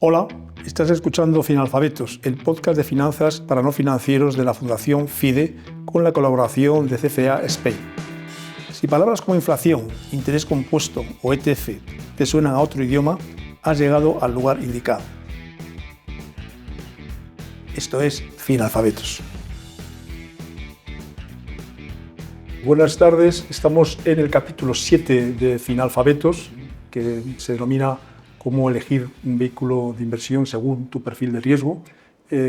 Hola, estás escuchando Finalfabetos, el podcast de finanzas para no financieros de la Fundación FIDE con la colaboración de CFA Spain. Si palabras como inflación, interés compuesto o ETF te suenan a otro idioma, has llegado al lugar indicado. Esto es Finalfabetos. Buenas tardes, estamos en el capítulo 7 de Finalfabetos, que se denomina cómo elegir un vehículo de inversión según tu perfil de riesgo.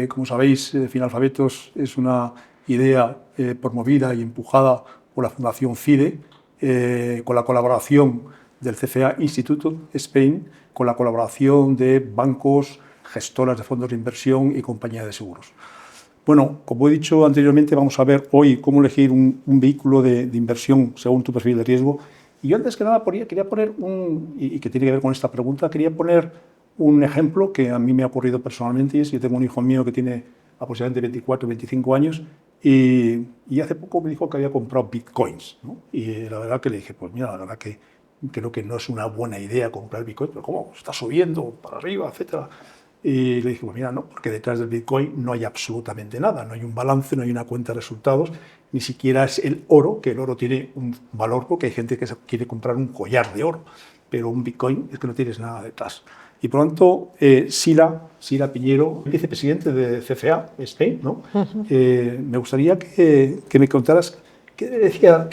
Como sabéis, Finalfabetos es una idea promovida y empujada por la Fundación FIDE, con la colaboración del CFA Instituto Spain, con la colaboración de bancos, gestoras de fondos de inversión y compañías de seguros. Bueno, como he dicho anteriormente, vamos a ver hoy cómo elegir un vehículo de inversión según tu perfil de riesgo. Y yo antes que nada quería poner y que tiene que ver con esta pregunta, quería poner un ejemplo que a mí me ha ocurrido personalmente, y es que yo tengo un hijo mío que tiene aproximadamente 24 o 25 años y hace poco me dijo que había comprado bitcoins, ¿no? Y la verdad que le dije, pues mira, la verdad que creo que no es una buena idea comprar bitcoins, pero ¿cómo? Está subiendo para arriba, etcétera. Y le dije, pues mira, no, porque detrás del Bitcoin no hay absolutamente nada, no hay un balance, no hay una cuenta de resultados, ni siquiera es el oro, que el oro tiene un valor porque hay gente que quiere comprar un collar de oro, pero un Bitcoin es que no tienes nada detrás. Y por lo tanto, Sila Piñero, vicepresidente de CFA Spain, ¿no? Me gustaría que me contaras qué decía,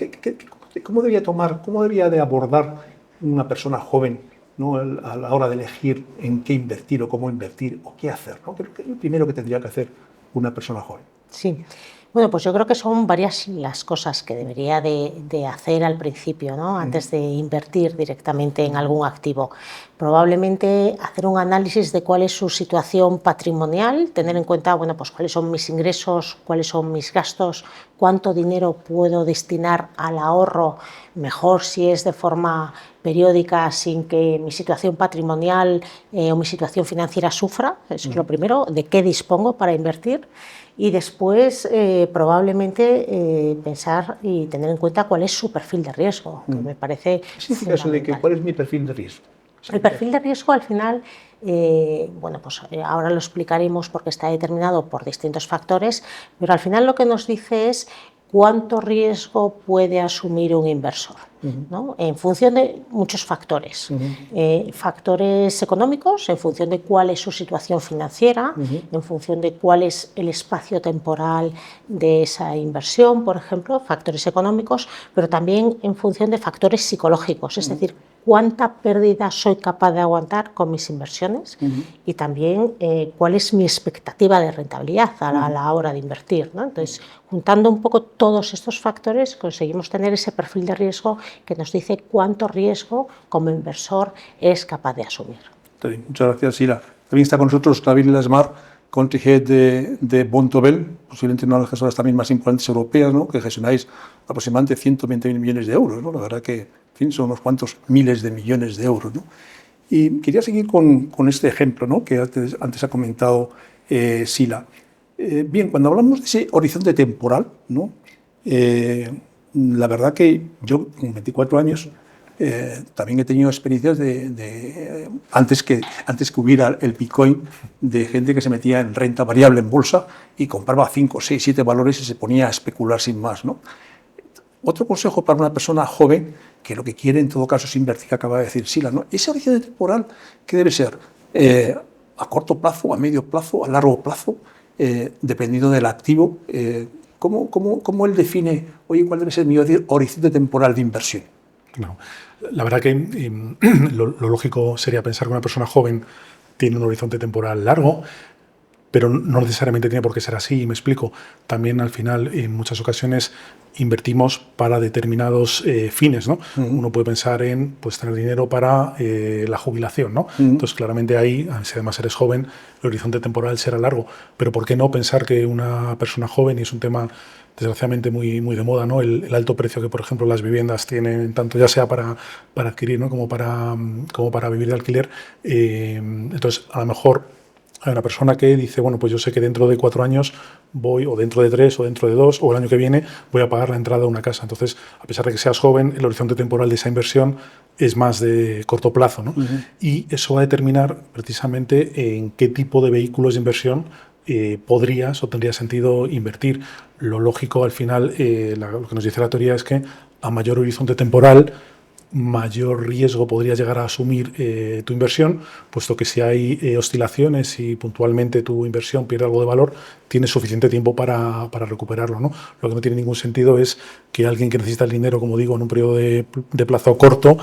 cómo debía de abordar una persona joven, ¿no? A la hora de elegir en qué invertir o cómo invertir o qué hacer, ¿no? ¿Qué es lo primero que tendría que hacer una persona joven? Sí, bueno, pues yo creo que son varias las cosas que debería de hacer al principio, ¿no? Antes de invertir directamente en algún activo. Probablemente hacer un análisis de cuál es su situación patrimonial, tener en cuenta, bueno, pues cuáles son mis ingresos, cuáles son mis gastos, cuánto dinero puedo destinar al ahorro, mejor si es de forma periódica sin que mi situación patrimonial o mi situación financiera sufra. Eso es lo primero, de qué dispongo para invertir. Y después probablemente pensar y tener en cuenta cuál es su perfil de riesgo, que me parece ¿Qué significa eso de que cuál es mi perfil de riesgo? El perfil de riesgo al final, bueno, pues ahora lo explicaremos porque está determinado por distintos factores, pero al final lo que nos dice es cuánto riesgo puede asumir un inversor, ¿no? En función de muchos factores. Factores económicos, en función de cuál es su situación financiera, en función de cuál es el espacio temporal de esa inversión, por ejemplo, factores económicos, pero también en función de factores psicológicos, es decir, cuánta pérdida soy capaz de aguantar con mis inversiones y también cuál es mi expectativa de rentabilidad a la hora de invertir, ¿no? Entonces, juntando un poco todos estos factores, conseguimos tener ese perfil de riesgo que nos dice cuánto riesgo como inversor es capaz de asumir. Muchas gracias, Sila. También está con nosotros David Lesmar, country head de Bontobel, posiblemente una de las gestoras también más importantes europeas, ¿no? Que gestionáis aproximadamente 120.000 millones de euros, ¿no? La verdad que, en fin, son unos cuantos miles de millones de euros, ¿no? Y quería seguir con este ejemplo, ¿no? Que antes ha comentado Sila. Bien, cuando hablamos de ese horizonte temporal, ¿no? La verdad que yo, con 24 años, también he tenido experiencias antes que hubiera el Bitcoin, de gente que se metía en renta variable en bolsa y compraba 5, 6, 7 valores y se ponía a especular sin más, ¿no? Otro consejo para una persona joven que lo que quiere en todo caso es invertir, que acaba de decir Sila, ¿no? Ese horizonte temporal, ¿qué debe ser? A corto plazo, a medio plazo, a largo plazo, dependiendo del activo. ¿Cómo él define, oye, cuál debe ser mi horizonte temporal de inversión? No. La verdad que lo lógico sería pensar que una persona joven tiene un horizonte temporal largo, pero no necesariamente tiene por qué ser así, y me explico. También al final, en muchas ocasiones, invertimos para determinados fines, ¿no? Uno puede pensar en tener dinero para la jubilación, ¿no? Entonces, claramente ahí, si además eres joven, el horizonte temporal será largo. Pero ¿por qué no pensar que una persona joven, y es un tema desgraciadamente muy de moda, ¿no? El alto precio que, por ejemplo, las viviendas tienen, tanto ya sea para adquirir, ¿no? como para vivir de alquiler. Entonces, a lo mejor Hay una persona que dice, bueno, pues yo sé que dentro de 4 años voy, o dentro de 3, o dentro de 2, o el año que viene voy a pagar la entrada de una casa. Entonces, a pesar de que seas joven, el horizonte temporal de esa inversión es más de corto plazo, ¿no? Y eso va a determinar precisamente en qué tipo de vehículos de inversión podrías o tendría sentido invertir. Lo lógico, al final, lo que nos dice la teoría es que a mayor horizonte temporal, mayor riesgo podrías llegar a asumir tu inversión, puesto que si hay oscilaciones y puntualmente tu inversión pierde algo de valor, tienes suficiente tiempo para recuperarlo, ¿no? Lo que no tiene ningún sentido es que alguien que necesita el dinero, como digo, en un periodo de plazo corto,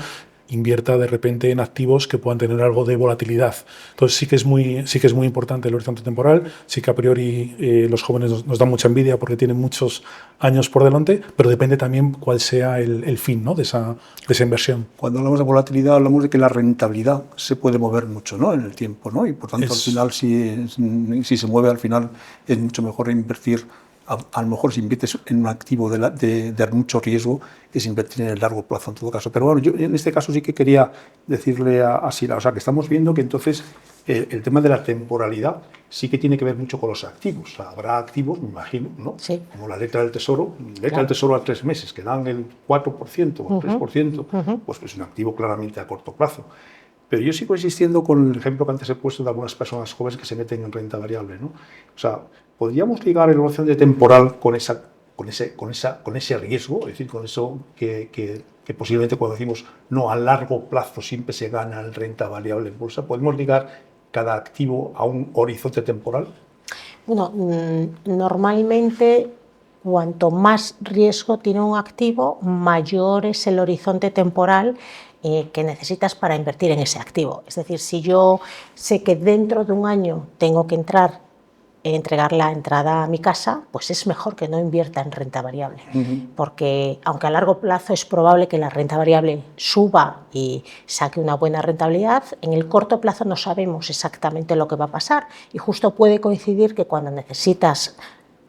invierta de repente en activos que puedan tener algo de volatilidad. Entonces sí que es muy importante el horizonte temporal, sí que a priori los jóvenes nos dan mucha envidia porque tienen muchos años por delante, pero depende también cuál sea el fin, ¿no?, de esa inversión. Cuando hablamos de volatilidad hablamos de que la rentabilidad se puede mover mucho, ¿no?, en el tiempo, ¿no? Y por tanto al final si se mueve al final es mucho mejor invertir. A lo mejor si inviertes en un activo de mucho riesgo, es invertir en el largo plazo en todo caso. Pero bueno, yo en este caso sí que quería decirle a Sila, o sea, que estamos viendo que entonces el tema de la temporalidad sí que tiene que ver mucho con los activos. O sea, habrá activos, me imagino, ¿no? Sí. Como la letra del tesoro, del tesoro a 3 meses, que dan el 4% o el 3%, pues es un activo claramente a corto plazo. Pero yo sigo insistiendo con el ejemplo que antes he puesto de algunas personas jóvenes que se meten en renta variable, ¿no? O sea, podríamos ligar el horizonte temporal con ese riesgo, es decir, con eso que posiblemente cuando decimos no a largo plazo siempre se gana en renta variable en bolsa, podemos ligar cada activo a un horizonte temporal. Bueno, normalmente cuanto más riesgo tiene un activo, mayor es el horizonte temporal que necesitas para invertir en ese activo. Es decir, si yo sé que dentro de un año tengo que entregar la entrada a mi casa, pues es mejor que no invierta en renta variable, porque aunque a largo plazo es probable que la renta variable suba y saque una buena rentabilidad, en el corto plazo no sabemos exactamente lo que va a pasar y justo puede coincidir que cuando necesitas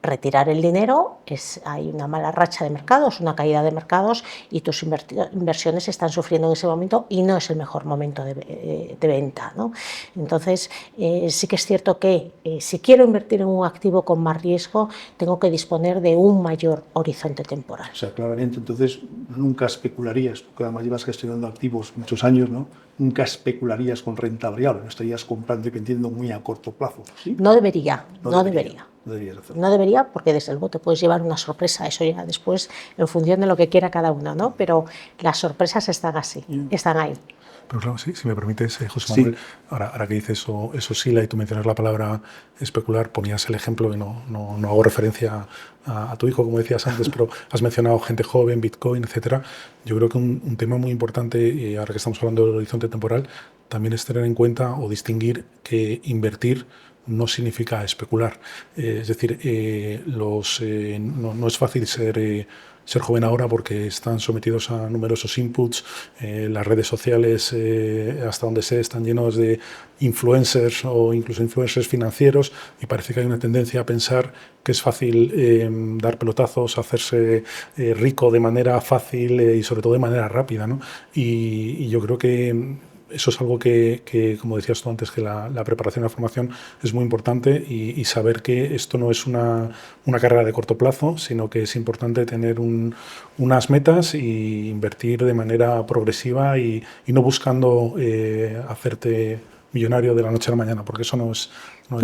retirar el dinero hay una mala racha de mercados, una caída de mercados y tus inversiones están sufriendo en ese momento y no es el mejor momento de venta, ¿no? Entonces sí que es cierto que si quiero invertir en un activo con más riesgo tengo que disponer de un mayor horizonte temporal. O sea, claramente, entonces nunca especularías, porque además llevas gestionando activos muchos años, ¿no? Nunca especularías con renta variable, no estarías comprando y vendiendo muy a corto plazo, ¿sí? No debería. No debería porque desde luego te puedes llevar una sorpresa, eso ya después en función de lo que quiera cada uno, ¿no? Pero las sorpresas están ahí. Pero claro, sí, si me permites, José Manuel, sí. ahora que dices eso Sila, y tú mencionas la palabra especular, ponías el ejemplo, que no hago referencia a tu hijo, como decías antes, pero has mencionado gente joven, Bitcoin, etcétera. Yo creo que un tema muy importante, ahora que estamos hablando del horizonte temporal, también es tener en cuenta o distinguir que invertir no significa especular. Es decir, no es fácil ser joven ahora porque están sometidos a numerosos inputs. Las redes sociales, hasta donde sé, están llenos de influencers o incluso influencers financieros y parece que hay una tendencia a pensar que es fácil dar pelotazos, hacerse rico de manera fácil y sobre todo de manera rápida, ¿no? Y yo creo que eso es algo que, como decías tú antes, que la preparación y la formación es muy importante y saber que esto no es una carrera de corto plazo, sino que es importante tener unas metas y invertir de manera progresiva y no buscando hacerte millonario de la noche a la mañana, porque eso no es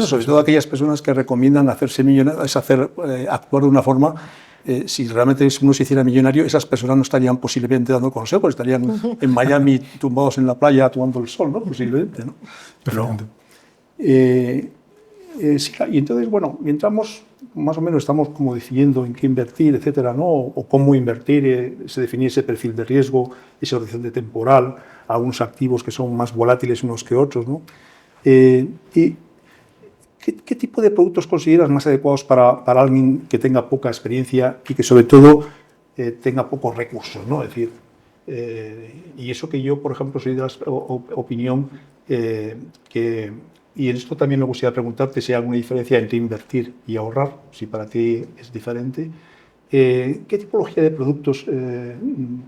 sobre todo aquellas personas que recomiendan hacerse millonario, es actuar de una forma. Si realmente uno se hiciera millonario, esas personas no estarían posiblemente dando consejos, estarían en Miami tumbados en la playa tomando el sol, ¿no? Posiblemente, ¿no? Perfectamente. Sí, y entonces, bueno, mientras más o menos estamos como decidiendo en qué invertir, etcétera, ¿no? O cómo invertir, se define ese perfil de riesgo, ese horizonte temporal, algunos activos que son más volátiles unos que otros, ¿no? ¿Qué tipo de productos consideras más adecuados para alguien que tenga poca experiencia y que sobre todo tenga pocos recursos, ¿no? Es decir, y eso que yo, por ejemplo, soy de la opinión y en esto también me gustaría preguntarte si hay alguna diferencia entre invertir y ahorrar, si para ti es diferente. ¿Qué tipología de productos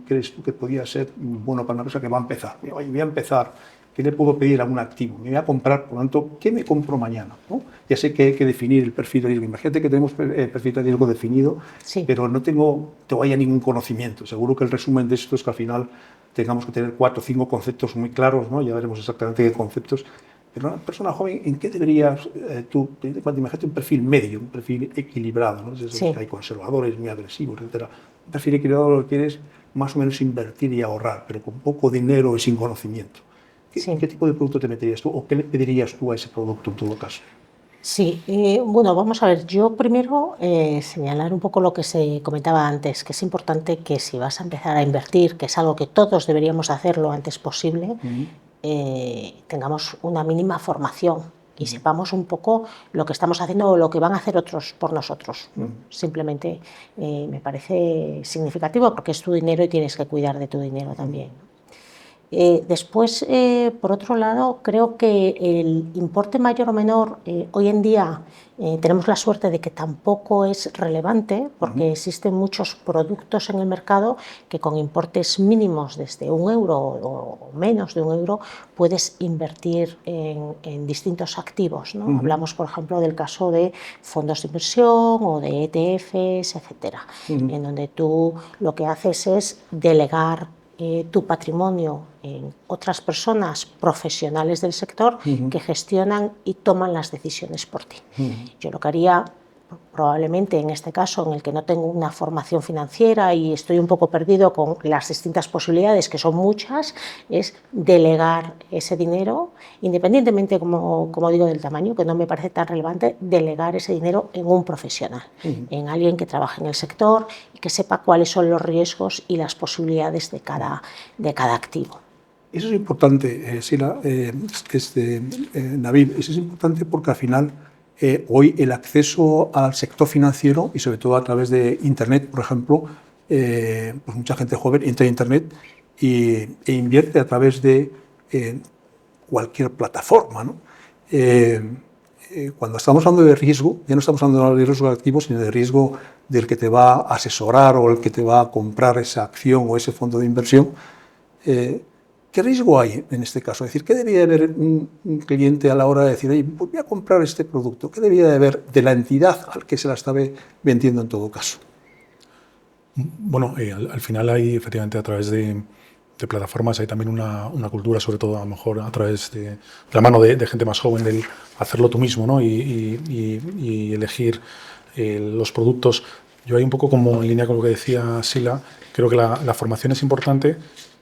crees tú que podría ser bueno para una persona que va a empezar? Voy a empezar ¿Qué le puedo pedir a un activo? Me voy a comprar, por lo tanto, ¿qué me compro mañana? ¿No? Ya sé que hay que definir el perfil de riesgo. Imagínate que tenemos el perfil de riesgo definido, Sí. pero no tengo todavía ningún conocimiento. Seguro que el resumen de esto es que al final tengamos que tener 4 o 5 conceptos muy claros, ¿no? Ya veremos exactamente qué conceptos. Pero una persona joven, ¿en qué deberías tú? Imagínate un perfil medio, un perfil equilibrado, ¿no? Sí. Hay conservadores, muy agresivos, etcétera. Un perfil equilibrado lo que quieres más o menos invertir y ahorrar, pero con poco dinero y sin conocimiento. Sí. ¿Qué tipo de producto te meterías tú o qué le pedirías tú a ese producto en todo caso? Sí, bueno, vamos a ver, yo primero señalar un poco lo que se comentaba antes, que es importante que si vas a empezar a invertir, que es algo que todos deberíamos hacer lo antes posible, tengamos una mínima formación y sepamos un poco lo que estamos haciendo o lo que van a hacer otros por nosotros, ¿no? Simplemente me parece significativo porque es tu dinero y tienes que cuidar de tu dinero también, ¿no? Después, por otro lado, creo que el importe mayor o menor, hoy en día tenemos la suerte de que tampoco es relevante porque existen muchos productos en el mercado que con importes mínimos desde 1 euro o menos de 1 euro puedes invertir en distintos activos, ¿no? Hablamos, por ejemplo, del caso de fondos de inversión o de ETFs, etcétera, en donde tú lo que haces es delegar tu patrimonio en otras personas profesionales del sector que gestionan y toman las decisiones por ti. Yo lo que haría, probablemente en este caso en el que no tengo una formación financiera y estoy un poco perdido con las distintas posibilidades, que son muchas, es delegar ese dinero, independientemente, como digo, del tamaño, que no me parece tan relevante, delegar ese dinero en un profesional, en alguien que trabaje en el sector y que sepa cuáles son los riesgos y las posibilidades de cada activo. Eso es importante, Sila, Navid, eso es importante porque al final hoy el acceso al sector financiero y sobre todo a través de Internet, por ejemplo, pues mucha gente joven entra en Internet e invierte a través de cualquier plataforma, ¿no? Cuando estamos hablando de riesgo, ya no estamos hablando de riesgo activo, sino de riesgo del que te va a asesorar o el que te va a comprar esa acción o ese fondo de inversión. ¿Qué riesgo hay en este caso? Es decir, ¿qué debería haber un cliente a la hora de decir, oye, voy a comprar este producto? ¿Qué debería de haber de la entidad al que se la está vendiendo en todo caso? Bueno, al final hay efectivamente a través de plataformas hay también una cultura, sobre todo a lo mejor a través de la mano de gente más joven, del hacerlo tú mismo, ¿no? y elegir los productos. Yo ahí un poco como en línea con lo que decía Sila, creo que la formación es importante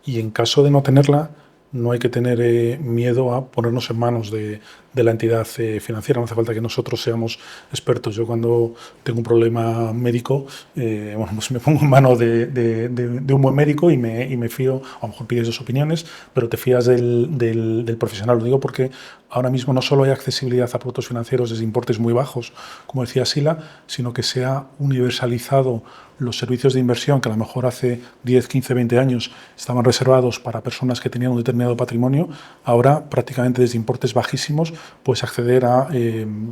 y en caso de no tenerla, no hay que tener miedo a ponernos en manos de la entidad financiera. No hace falta que nosotros seamos expertos. Yo cuando tengo un problema médico, bueno, pues me pongo en manos de un buen médico y me fío, a lo mejor pides 2 opiniones, pero te fías del profesional. Lo digo porque ahora mismo no solo hay accesibilidad a productos financieros desde importes muy bajos, como decía Sila, sino que se ha universalizado los servicios de inversión que a lo mejor hace 10, 15, 20 años estaban reservados para personas que tenían un determinado patrimonio. Ahora prácticamente desde importes bajísimos puedes acceder a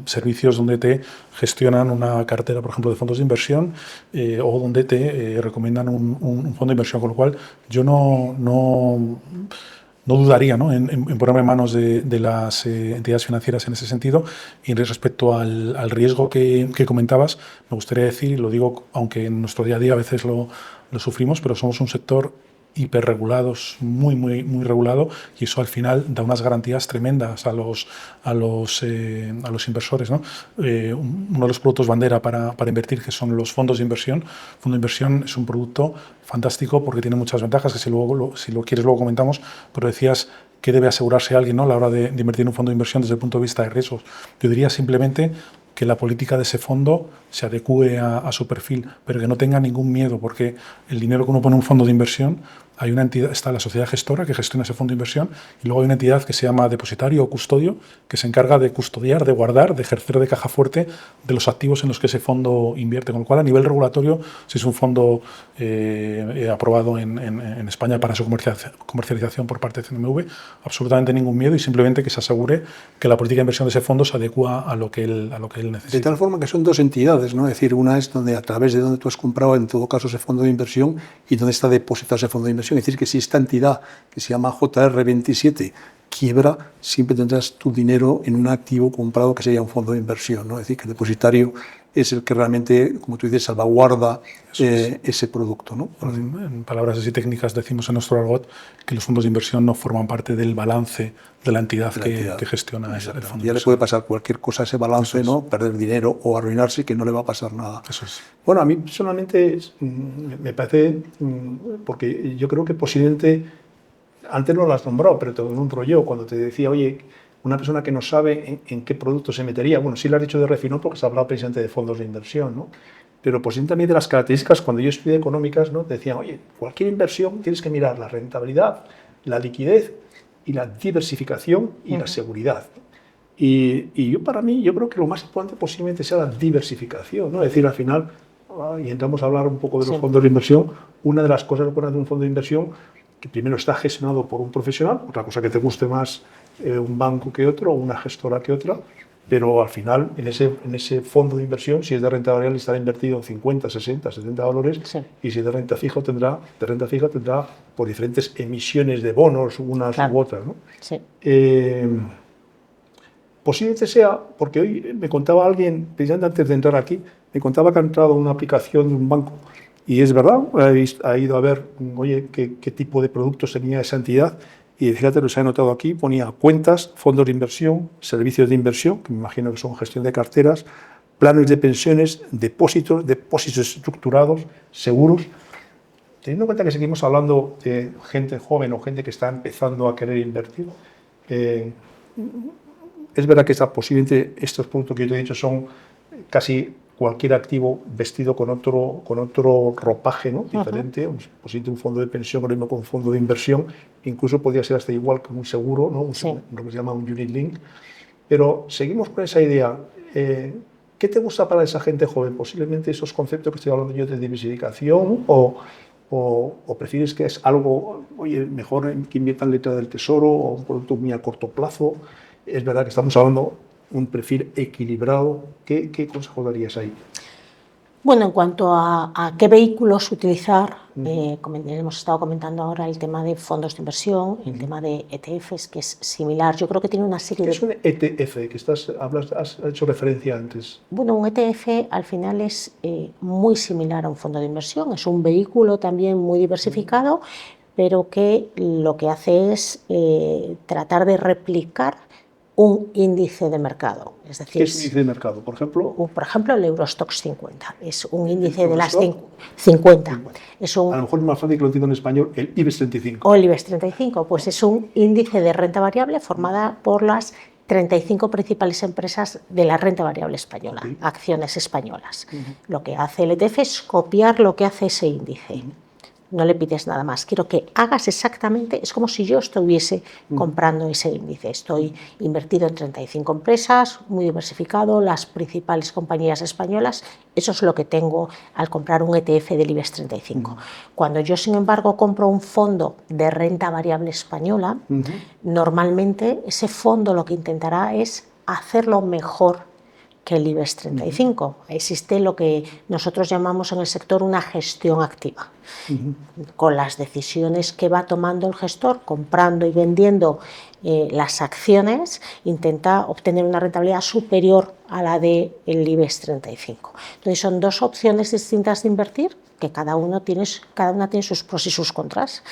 servicios donde te gestionan una cartera, por ejemplo, de fondos de inversión o donde te recomiendan un fondo de inversión, con lo cual yo no dudaría, ¿no? en ponerme en manos de las entidades financieras en ese sentido. Y respecto al riesgo que comentabas, me gustaría decir, y lo digo aunque en nuestro día a día a veces lo sufrimos, pero somos un sector hiperregulados, muy regulado, y eso al final da unas garantías tremendas a los inversores, ¿no? Uno de los productos bandera para invertir, que son los fondos de inversión. Fondo de inversión es un producto fantástico porque tiene muchas ventajas, que si lo quieres luego comentamos, pero decías que debe asegurarse alguien, ¿no? A la hora de invertir en un fondo de inversión desde el punto de vista de riesgos. Yo diría simplemente que la política de ese fondo se adecúe a su perfil, pero que no tenga ningún miedo, porque el dinero que uno pone en un fondo de inversión, hay una entidad, está la sociedad gestora que gestiona ese fondo de inversión, y luego hay una entidad que se llama depositario o custodio, que se encarga de custodiar, de guardar, de ejercer de caja fuerte de los activos en los que ese fondo invierte. Con lo cual, a nivel regulatorio, si es un fondo aprobado en España para su comercialización por parte de CNMV, absolutamente ningún miedo, y simplemente que se asegure que la política de inversión de ese fondo se adecua a lo que él necesita. De tal forma que son 2 entidades, ¿no? Es decir, una es donde a través de donde tú has comprado, en todo caso, ese fondo de inversión, y donde está depositado ese fondo de inversión. inversión. Es decir, que si esta entidad que se llama JR27 quiebra, siempre tendrás tu dinero en un activo comprado que sería un fondo de inversión, ¿no? Es decir, que el depositario es el que realmente, como tú dices, salvaguarda ese producto, ¿no? En palabras así técnicas decimos en nuestro argot que los fondos de inversión no forman parte del balance de la entidad, que gestiona el fondo. Ya le puede pasar cualquier cosa a ese balance, ¿no? Perder dinero o arruinarse, que no le va a pasar nada. Eso es. Bueno, a mí personalmente me parece, porque yo creo que posiblemente, antes no lo has nombrado, pero te lo nombro yo, cuando te decía, oye, una persona que no sabe en qué producto se metería, bueno, sí lo has dicho de Refinol porque se ha hablado precisamente de fondos de inversión, ¿no? Pero posiblemente también de las características, cuando yo estudié económicas, ¿no? Te decían, oye, cualquier inversión tienes que mirar la rentabilidad, la liquidez y la diversificación y la seguridad. Y yo, para mí, yo creo que lo más importante posiblemente sea la diversificación, ¿no? Es decir, al final, y entramos a hablar un poco de los fondos de inversión, una de las cosas buenas de un fondo de inversión, que primero está gestionado por un profesional, otra cosa que te guste más un banco que otro, o una gestora que otra, pero al final en ese fondo de inversión, si es de renta variable, estará invertido en 50, 60, 70 valores, y si es de renta fija tendrá por diferentes emisiones de bonos, unas u otras, ¿no? Posiblemente sea, porque hoy me contaba alguien, precisamente antes de entrar aquí, me contaba que ha entrado una aplicación de un banco, y es verdad, ha ido a ver, oye, qué tipo de productos tenía esa entidad, y fíjate, lo se ha anotado aquí, ponía cuentas, fondos de inversión, servicios de inversión, que me imagino que son gestión de carteras, planes de pensiones, depósitos estructurados, seguros. Teniendo en cuenta que seguimos hablando de gente joven o gente que está empezando a querer invertir, es verdad que posiblemente estos productos que yo te he dicho son casi cualquier activo vestido con otro ropaje, ¿no? Diferente, posiblemente un fondo de pensión, lo mismo con un fondo de inversión, incluso podría ser hasta igual que un seguro, ¿no? Lo que se llama un unit link. Pero seguimos con esa idea. ¿Qué te gusta para esa gente joven? Posiblemente esos conceptos que estoy hablando yo de diversificación, o prefieres que es algo, oye, mejor que inviertan en letra del tesoro o un producto muy a corto plazo. Es verdad que estamos hablando un perfil equilibrado. ¿Qué consejo darías ahí? Bueno, en cuanto a qué vehículos utilizar, hemos estado comentando ahora el tema de fondos de inversión, el tema de ETFs, que es similar. Yo creo que tiene una serie de... ¿Qué es un ETF? Has hecho referencia antes. Bueno, un ETF al final es muy similar a un fondo de inversión. Es un vehículo también muy diversificado, pero que lo que hace es tratar de replicar un índice de mercado. Es decir, ¿qué es un índice de mercado? Por ejemplo, el Eurostoxx 50. Es un índice de las 50. Es a lo mejor es más fácil que lo entienda en español, el IBEX 35. O el IBEX 35, pues es un índice de renta variable formada por las 35 principales empresas de la renta variable española, acciones españolas. Lo que hace el ETF es copiar lo que hace ese índice. No le pides nada más, quiero que hagas exactamente, es como si yo estuviese comprando ese índice. Estoy invertido en 35 empresas, muy diversificado, las principales compañías españolas, eso es lo que tengo al comprar un ETF del IBEX 35. Cuando yo, sin embargo, compro un fondo de renta variable española, normalmente ese fondo lo que intentará es hacerlo mejor que el IBEX 35. Existe lo que nosotros llamamos en el sector una gestión activa. Con las decisiones que va tomando el gestor, comprando y vendiendo las acciones, intenta obtener una rentabilidad superior a la del IBEX 35. Entonces son dos opciones distintas de invertir, que cada una tiene sus pros y sus contras.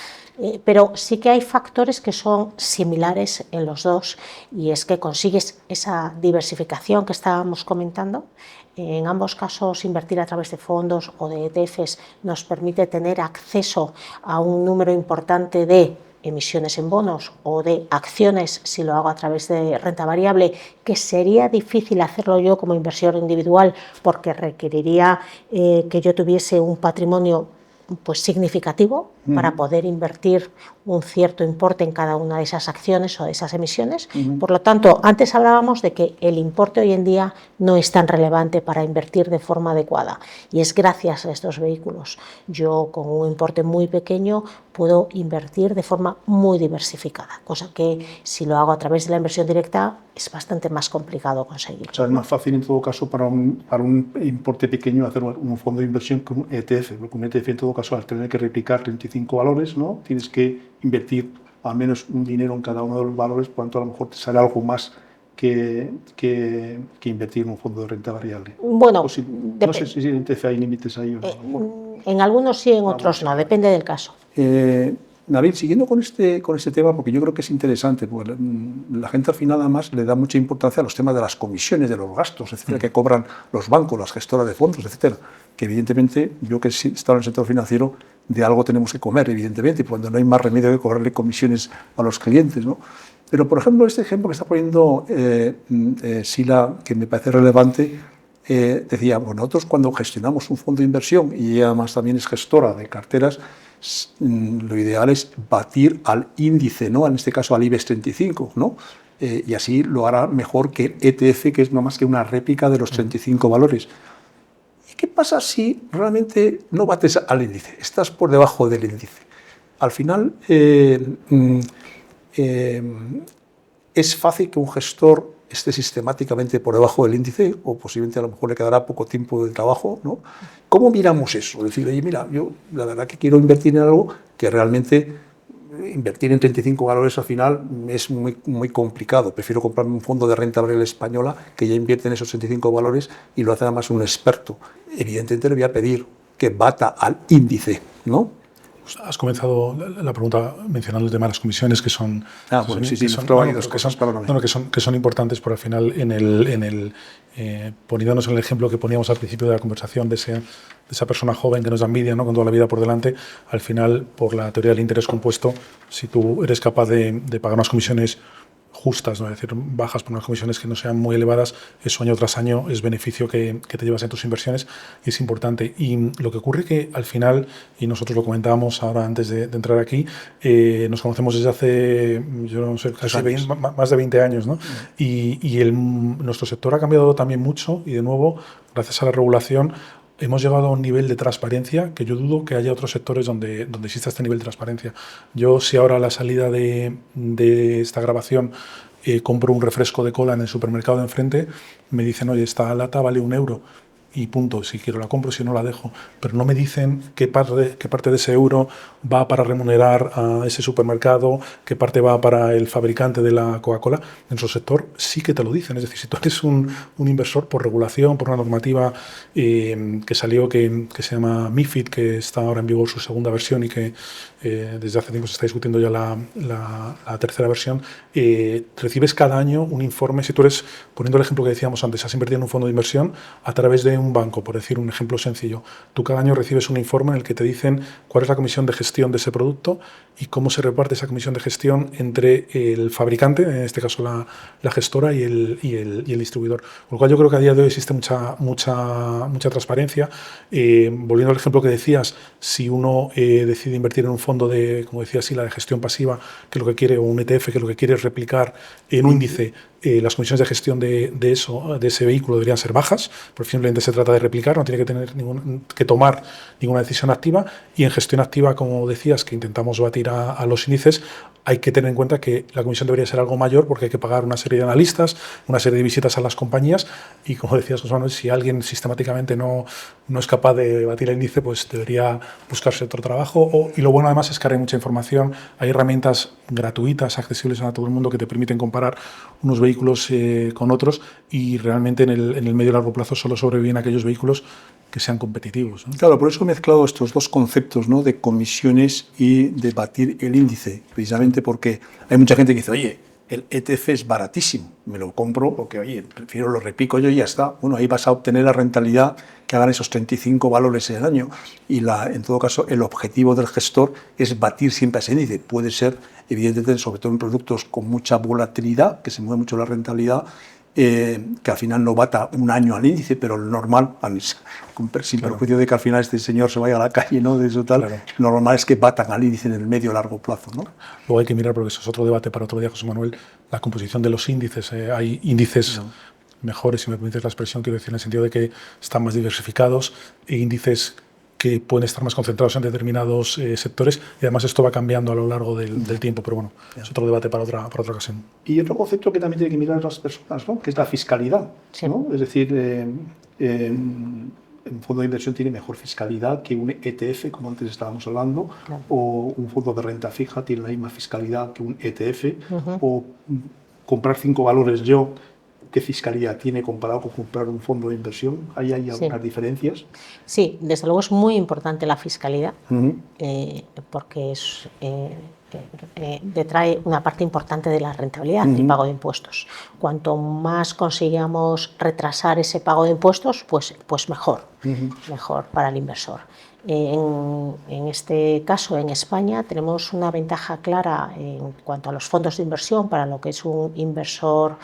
Pero sí que hay factores que son similares en los dos, y es que consigues esa diversificación que estábamos comentando. En ambos casos, invertir a través de fondos o de ETFs nos permite tener acceso a un número importante de emisiones en bonos o de acciones, si lo hago a través de renta variable, que sería difícil hacerlo yo como inversor individual, porque requeriría que yo tuviese un patrimonio pues significativo para poder invertir un cierto importe en cada una de esas acciones o de esas emisiones. Por lo tanto, antes hablábamos de que el importe hoy en día no es tan relevante para invertir de forma adecuada, y es gracias a estos vehículos. Yo con un importe muy pequeño puedo invertir de forma muy diversificada, cosa que si lo hago a través de la inversión directa es bastante más complicado conseguir. O sea, es más fácil en todo caso para un importe pequeño hacer un fondo de inversión que un ETF, porque un ETF en todo caso, al tener que replicar 35 valores, ¿no? Tienes que invertir al menos un dinero en cada uno de los valores, por lo tanto, a lo mejor te sale algo más que invertir en un fondo de renta variable. Bueno, no sé si en ETF hay límites ahí o no. En algunos sí, en otros no, depende del caso. Nabil, siguiendo con este tema, porque yo creo que es interesante, porque la gente al final además le da mucha importancia a los temas de las comisiones, de los gastos, etcétera, que cobran los bancos, las gestoras de fondos, etcétera, que evidentemente, yo que he estado en el sector financiero, de algo tenemos que comer, evidentemente, y cuando no hay más remedio que cobrarle comisiones a los clientes, ¿no? Pero, por ejemplo, este ejemplo que está poniendo Sila, que me parece relevante, decía, bueno, nosotros cuando gestionamos un fondo de inversión, y ella además también es gestora de carteras, lo ideal es batir al índice, ¿no? En este caso al IBEX 35, ¿no? Y así lo hará mejor que el ETF, que es no más que una réplica de los 35 valores. ¿Y qué pasa si realmente no bates al índice? Estás por debajo del índice. Al final, es fácil que un gestor esté sistemáticamente por debajo del índice, o posiblemente a lo mejor le quedará poco tiempo de trabajo, ¿no? ¿Cómo miramos eso? Decir, oye, mira, yo la verdad que quiero invertir en algo que realmente invertir en 35 valores al final es muy, muy complicado. Prefiero comprarme un fondo de renta variable española que ya invierte en esos 35 valores y lo hace además un experto. Evidentemente le voy a pedir que bata al índice, ¿no? Has comenzado la pregunta mencionando el tema de las comisiones, que son que son importantes, por al final poniéndonos en el ejemplo que poníamos al principio de la conversación de esa persona joven que nos da envidia, ¿no? Con toda la vida por delante. Al final, por la teoría del interés compuesto, si tú eres capaz de pagar unas comisiones justas, ¿no? Es decir, bajas por unas comisiones que no sean muy elevadas, eso año tras año es beneficio que te llevas en tus inversiones y es importante. Y lo que ocurre que al final, y nosotros lo comentábamos ahora antes de entrar aquí, nos conocemos desde hace, yo no sé, casi más de 20 años, ¿no? Y nuestro sector ha cambiado también mucho y de nuevo, gracias a la regulación, hemos llegado a un nivel de transparencia que yo dudo que haya otros sectores donde exista este nivel de transparencia. Yo, si ahora a la salida de esta grabación compro un refresco de cola en el supermercado de enfrente, me dicen, oye, esta lata vale €1 y punto. Si quiero la compro, si no la dejo. Pero no me dicen qué parte de ese euro va para remunerar a ese supermercado, qué parte va para el fabricante de la Coca-Cola. En su sector sí que te lo dicen. Es decir, si tú eres un inversor por regulación, por una normativa que salió, que se llama MiFID, que está ahora en vigor su segunda versión y que desde hace tiempo se está discutiendo ya la tercera versión, recibes cada año un informe. Si tú eres, poniendo el ejemplo que decíamos antes, has invertido en un fondo de inversión a través de un banco, por decir un ejemplo sencillo, tú cada año recibes un informe en el que te dicen cuál es la comisión de gestión de ese producto y cómo se reparte esa comisión de gestión entre el fabricante, en este caso la gestora, y el distribuidor. Por lo cual yo creo que a día de hoy existe mucha transparencia. Volviendo al ejemplo que decías, si uno decide invertir en un fondo de, como decía Sila, de gestión pasiva, que lo que quiere, o un ETF, que lo que quiere es replicar en un índice, las comisiones de gestión de ese vehículo deberían ser bajas, porque simplemente se trata de replicar, no tiene que tomar ninguna decisión activa. Y en gestión activa, como decías, que intentamos batir a los índices, hay que tener en cuenta que la comisión debería ser algo mayor porque hay que pagar una serie de analistas, una serie de visitas a las compañías y, como decías, José Manuel, si alguien sistemáticamente no es capaz de batir el índice, pues debería buscarse otro trabajo. Y lo bueno además es que ahora hay mucha información, hay herramientas gratuitas, accesibles a todo el mundo, que te permiten comparar unos vehículos con otros, y realmente en el medio y largo plazo solo sobreviven aquellos vehículos que sean competitivos, ¿no? Claro, por eso he mezclado estos dos conceptos, ¿no? De comisiones y de batir el índice, precisamente porque hay mucha gente que dice, oye, el ETF es baratísimo, me lo compro porque, oye, prefiero lo replico yo y ya está. Bueno, ahí vas a obtener la rentabilidad que hagan esos 35 valores en el año, y en todo caso el objetivo del gestor es batir siempre ese índice. Puede ser, evidentemente, sobre todo en productos con mucha volatilidad, que se mueve mucho la rentabilidad, que al final no bata un año al índice, pero lo normal, sin perjuicio de que al final este señor se vaya a la calle, ¿no? De eso tal, lo normal es que batan al índice en el medio largo plazo, ¿no? Luego hay que mirar, porque eso es otro debate para otro día, José Manuel, la composición de los índices. Hay índices mejores, si me permites la expresión, quiero decir, en el sentido de que están más diversificados, e índices que pueden estar más concentrados en determinados sectores, y además esto va cambiando a lo largo del tiempo, pero bueno, es otro debate para otra ocasión. Y otro concepto que también tiene que mirar las personas, ¿no? Que es la fiscalidad, ¿no? Es decir, un fondo de inversión tiene mejor fiscalidad que un ETF, como antes estábamos hablando, Claro. o un fondo de renta fija tiene la misma fiscalidad que un ETF, o comprar 5 valores yo, ¿qué fiscalidad tiene comparado con comprar un fondo de inversión? ¿Hay algunas diferencias? Sí, desde luego es muy importante la fiscalidad, porque detrae una parte importante de la rentabilidad, el pago de impuestos. Cuanto más consigamos retrasar ese pago de impuestos, pues mejor, mejor para el inversor. En este caso, en España, tenemos una ventaja clara en cuanto a los fondos de inversión para lo que es un inversor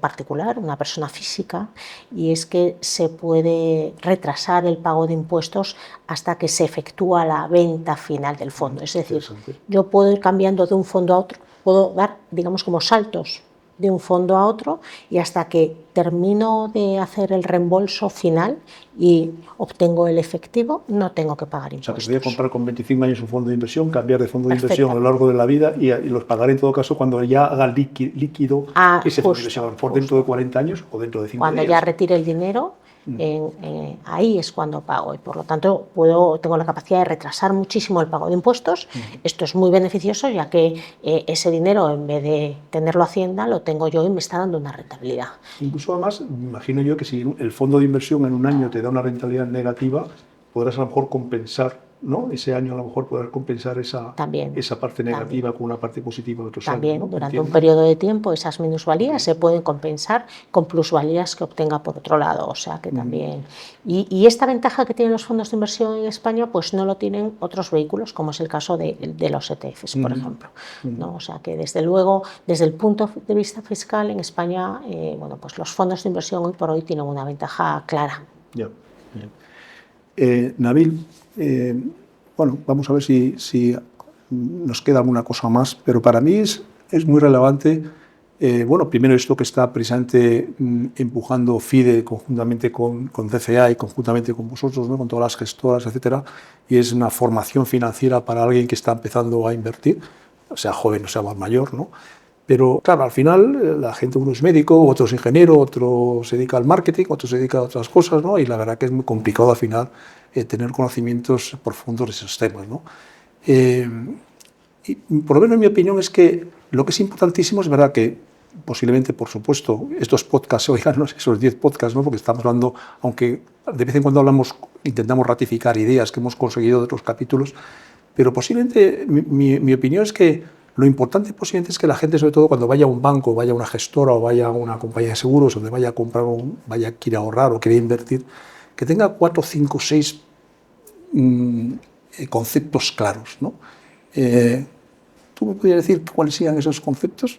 particular, una persona física, y es que se puede retrasar el pago de impuestos hasta que se efectúa la venta final del fondo. Es decir, yo puedo ir cambiando de un fondo a otro, puedo dar, digamos, como saltos de un fondo a otro, y hasta que termino de hacer el reembolso final y obtengo el efectivo, no tengo que pagar impuestos. O sea, que podría comprar con 25 años un fondo de inversión, cambiar de fondo de inversión a lo largo de la vida y los pagaré en todo caso cuando ya haga líquido ese fondo de inversión, a lo mejor dentro de 40 años o dentro de 5 cuando días. Ya retire el dinero, ahí es cuando pago, y por lo tanto tengo la capacidad de retrasar muchísimo el pago de impuestos. Esto es muy beneficioso, ya que ese dinero, en vez de tenerlo Hacienda, lo tengo yo y me está dando una rentabilidad. Incluso además, imagino yo que si el fondo de inversión en un año te da una rentabilidad negativa, podrás a lo mejor compensar, ¿no? Ese año a lo mejor podrás compensar esa parte negativa con una parte positiva de otros También, años, ¿no? durante un periodo de tiempo, esas minusvalías se pueden compensar con plusvalías que obtenga por otro lado. O sea que también. Y esta ventaja que tienen los fondos de inversión en España, pues no lo tienen otros vehículos, como es el caso de los ETFs, por ejemplo, ¿no? O sea que desde luego, desde el punto de vista fiscal, en España, bueno, pues los fondos de inversión hoy por hoy tienen una ventaja clara. Ya. Nabil, bueno, vamos a ver si nos queda alguna cosa más, pero para mí es muy relevante, bueno, primero esto que está precisamente empujando FIDE conjuntamente con CCA y conjuntamente con vosotros, ¿no? Con todas las gestoras, etcétera, y es una formación financiera para alguien que está empezando a invertir, sea joven o sea más mayor, ¿no? Pero claro, al final la gente, uno es médico, otro es ingeniero, otro se dedica al marketing, otro se dedica a otras cosas, ¿no? Y la verdad que es muy complicado al final tener conocimientos profundos de esos temas, ¿no? Y por lo menos en mi opinión es que lo que es importantísimo es verdad que posiblemente, por supuesto, estos podcasts se oigan, ¿no? Esos 10 podcasts, ¿no? Porque estamos hablando, aunque de vez en cuando intentamos ratificar ideas que hemos conseguido de otros capítulos, pero posiblemente mi opinión es que lo importante posiblemente es que la gente, sobre todo cuando vaya a un banco, vaya a una gestora o vaya a una compañía de seguros, donde vaya a comprar, quiera ahorrar o quiera invertir, que tenga 4, 5, 6 conceptos claros, ¿no? ¿Tú me podrías decir cuáles sean esos conceptos?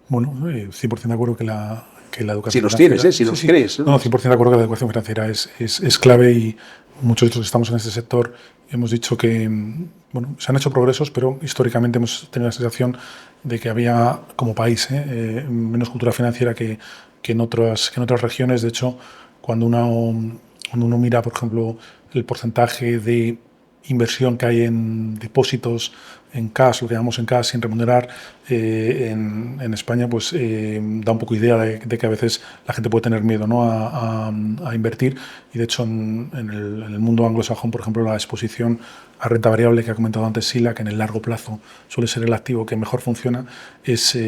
Bueno, 100% de acuerdo que la educación si los financiera, tienes, si los crees. No, 100% de acuerdo que la educación financiera es clave, y muchos de los que estamos en este sector hemos dicho que, bueno, se han hecho progresos, pero históricamente hemos tenido la sensación de que había, como país, menos cultura financiera que en otras regiones. De hecho, cuando uno mira, por ejemplo, el porcentaje de inversión que hay en depósitos en cash, lo que llamamos en cash sin remunerar, en España, pues da un poco idea de que a veces la gente puede tener miedo, ¿no? a invertir. Y de hecho en el mundo anglosajón, por ejemplo, la exposición a renta variable que ha comentado antes Sila, que en el largo plazo suele ser el activo que mejor funciona, es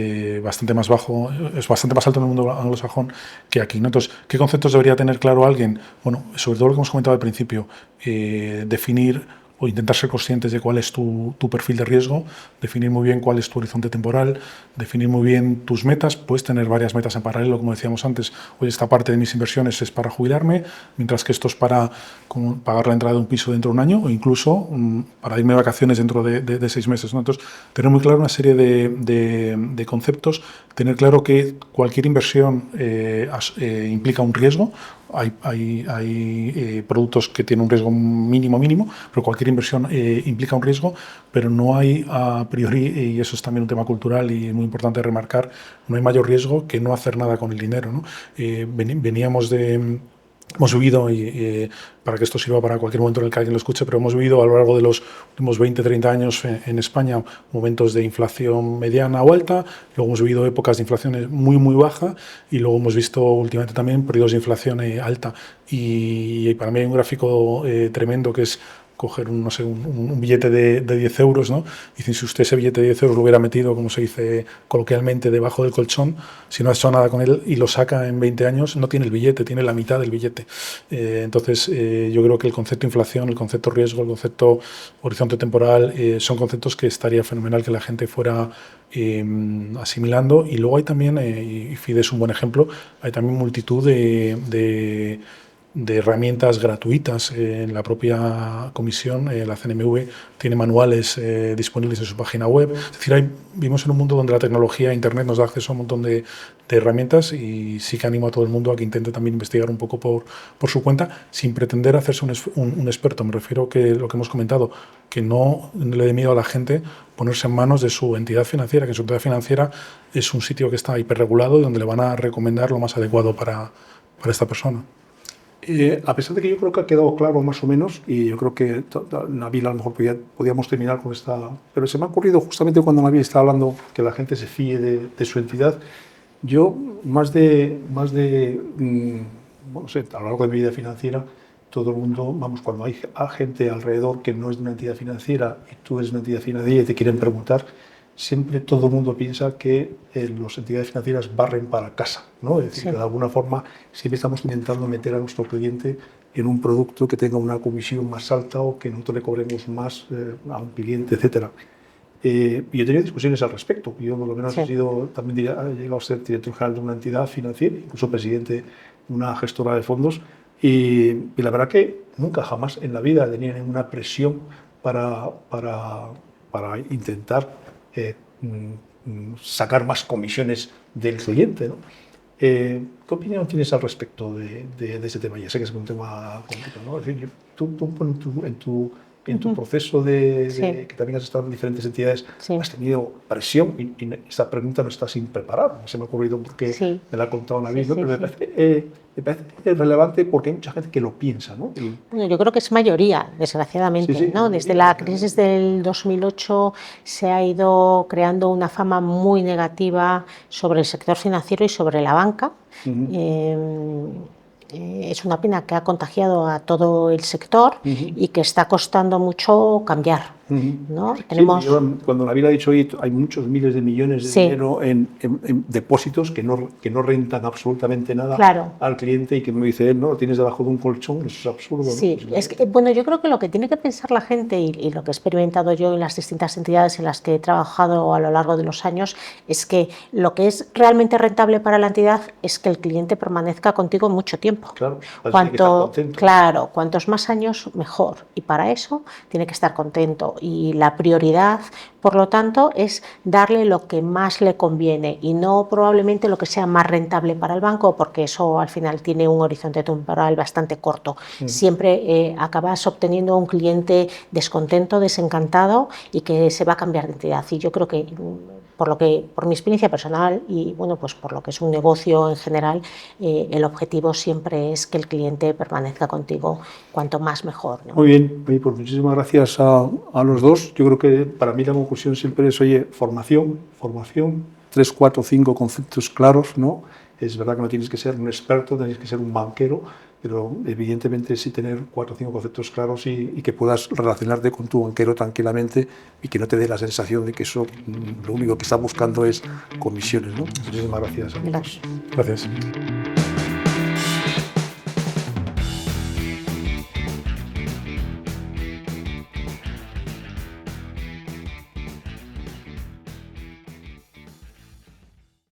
bastante más bajo, es bastante más alto en el mundo anglosajón que aquí, ¿no? Entonces, ¿qué conceptos debería tener claro alguien? Bueno, sobre todo lo que hemos comentado al principio, definir o intentar ser conscientes de cuál es tu perfil de riesgo, definir muy bien cuál es tu horizonte temporal, definir muy bien tus metas. Puedes tener varias metas en paralelo, como decíamos antes. Hoy esta parte de mis inversiones es para jubilarme, mientras que esto es para pagar la entrada de un piso dentro de un año, o incluso para irme de vacaciones dentro de 6 meses, ¿no? Entonces, tener muy claro una serie de conceptos, tener claro que cualquier inversión implica un riesgo. Hay productos que tienen un riesgo mínimo, pero cualquier inversión implica un riesgo, pero no hay a priori, y eso es también un tema cultural y muy importante remarcar, no hay mayor riesgo que no hacer nada con el dinero, ¿no? Veníamos de Hemos vivido, y para que esto sirva para cualquier momento en el que alguien lo escuche, pero hemos vivido a lo largo de los últimos 20-30 años en España momentos de inflación mediana o alta, luego hemos vivido épocas de inflación muy, muy baja y luego hemos visto últimamente también periodos de inflación alta. Y para mí hay un gráfico tremendo que es coger no sé, un billete de 10 euros, ¿no? Dicen, si usted ese billete de 10 euros lo hubiera metido, como se dice coloquialmente, debajo del colchón, si no ha hecho nada con él y lo saca en 20 años, no tiene el billete, tiene la mitad del billete. Entonces, yo creo que el concepto inflación, el concepto riesgo, el concepto horizonte temporal, son conceptos que estaría fenomenal que la gente fuera asimilando. Y luego hay también, y FIDE es un buen ejemplo, hay también multitud de herramientas gratuitas. En la propia comisión, la CNMV tiene manuales disponibles en su página web. Es decir, vivimos en un mundo donde la tecnología, Internet, nos da acceso a un montón de herramientas, y sí que animo a todo el mundo a que intente también investigar un poco por su cuenta, sin pretender hacerse un experto. Me refiero que lo que hemos comentado, que no le dé miedo a la gente ponerse en manos de su entidad financiera, que su entidad financiera es un sitio que está hiperregulado y donde le van a recomendar lo más adecuado para esta persona. A pesar de que yo creo que ha quedado claro más o menos, y yo creo que Nabil a lo mejor podíamos terminar con esta, pero se me ha ocurrido justamente cuando Nabil estaba hablando que la gente se fíe de su entidad. Yo, más de bueno, no sé, a lo largo de mi vida financiera, todo el mundo, vamos, cuando hay gente alrededor que no es de una entidad financiera y tú eres una entidad financiera y te quieren preguntar, siempre todo el mundo piensa que las entidades financieras barren para casa, ¿no? Es decir, sí, que de alguna forma siempre estamos intentando meter a nuestro cliente en un producto que tenga una comisión más alta o que nosotros le cobremos más a un cliente, etcétera. Y yo he tenido discusiones al respecto. Yo, por lo menos, sí, he llegado a ser director general de una entidad financiera, incluso presidente de una gestora de fondos, y la verdad que nunca, jamás en la vida tenía ninguna presión para intentar sacar más comisiones del cliente, ¿no? ¿Qué opinión tienes al respecto de ese tema? Ya sé que es un tema complicado, ¿no? Es decir, tú en tu proceso sí, que también has estado en diferentes entidades, sí, has tenido presión, y esta pregunta no está sin preparar, se me ha ocurrido porque sí, me la ha contado Nabil, sí, ¿no? Pero me parece relevante porque hay mucha gente que lo piensa, ¿no? Bueno, yo creo que es mayoría, desgraciadamente, sí, sí, ¿no? Desde la crisis del 2008 se ha ido creando una fama muy negativa sobre el sector financiero y sobre la banca. Es una pena que ha contagiado a todo el sector y que está costando mucho cambiar, ¿no? Sí, cuando Nabil ha dicho hoy, hay muchos miles de millones de sí, dinero en depósitos que no rentan absolutamente nada, claro, al cliente, y que me dice él, no, lo tienes debajo de un colchón, eso es absurdo, ¿no? Sí, pues, es que, bueno, yo creo que lo que tiene que pensar la gente, y lo que he experimentado yo en las distintas entidades en las que he trabajado a lo largo de los años, es que lo que es realmente rentable para la entidad es que el cliente permanezca contigo mucho tiempo. Claro, claro, cuantos más años mejor, y para eso tiene que estar contento, y la prioridad, por lo tanto, es darle lo que más le conviene y no probablemente lo que sea más rentable para el banco, porque eso al final tiene un horizonte temporal bastante corto. Siempre acabas obteniendo un cliente descontento, desencantado, y que se va a cambiar de entidad. Y yo creo que por mi experiencia personal y bueno, pues por lo que es un negocio en general, el objetivo siempre es que el cliente permanezca contigo cuanto más mejor, ¿no? Muy bien, pues muchísimas gracias a los dos. Yo creo que para mí la conclusión siempre es, oye, formación, 3, 4, 5 conceptos claros, ¿no? Es verdad que no tienes que ser un experto, tienes que ser un banquero, pero evidentemente sí tener 4 o 5 conceptos claros y que puedas relacionarte con tu banquero tranquilamente y que no te dé la sensación de que eso lo único que está buscando es comisiones, ¿no? Muchísimas gracias. Gracias. Gracias.